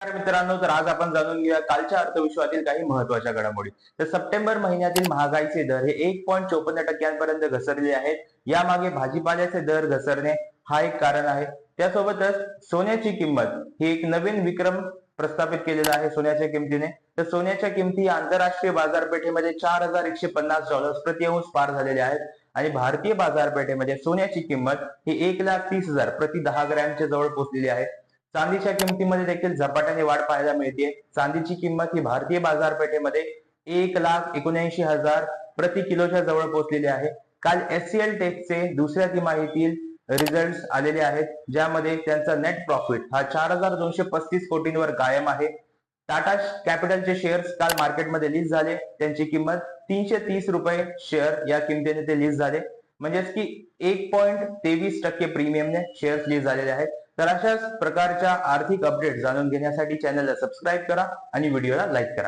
मित्रांनो, तर आज आपण जाणून घेऊया कालच्या अर्थविश्वातील काही महत्त्वाच्या घडामोडी. तर सप्टेंबर महिन्यातील महागाईचे दर हे 1.54% घसरले आहेत. यामागे भाजीपाल्याचे दर घसरणे हा एक कारण आहे. त्यासोबतच सोन्याची किंमत ही एक नवीन विक्रम प्रस्थापित केलेला आहे सोन्याच्या किमतीने. तर सोन्याच्या किमती आंतरराष्ट्रीय बाजारपेठेमध्ये $4,150 प्रति अंश पार झालेल्या आहेत आणि भारतीय बाजारपेठेमध्ये सोन्याची किंमत ही 1,30,000 प्रति 10 ग्रॅमच्या जवळ पोहोचलेली आहे. चांदीच्या किमतीमध्ये देखील झपाट्याने वाढ पाहायला मिळते. चांदीची किंमत ही भारतीय बाजारपेठेमध्ये 1,79,000 प्रति किलोच्या जवळ पोहोचलेली आहे. काल एचसीएल टेकचे दुसऱ्या तिमाहीतील रिझल्ट्स आलेले आहेत, ज्यामध्ये त्यांचा नेट प्रॉफिट हा 4,235 कोटींवर कायम आहे. टाटा कॅपिटलचे शेअर्स काल मार्केटमध्ये लिस्ट झाले. त्यांची किंमत ₹330 शेअर या किमतीने ते लिस्ट झाले. म्हणजेच की 1.23% प्रीमियमने शेअर्स लिस्ट झालेले आहेत. तर अशाच प्रकारच्या आर्थिक अपडेट जाणून घेण्यासाठी चॅनलला सबस्क्राईब करा आणि व्हिडिओला लाईक करा.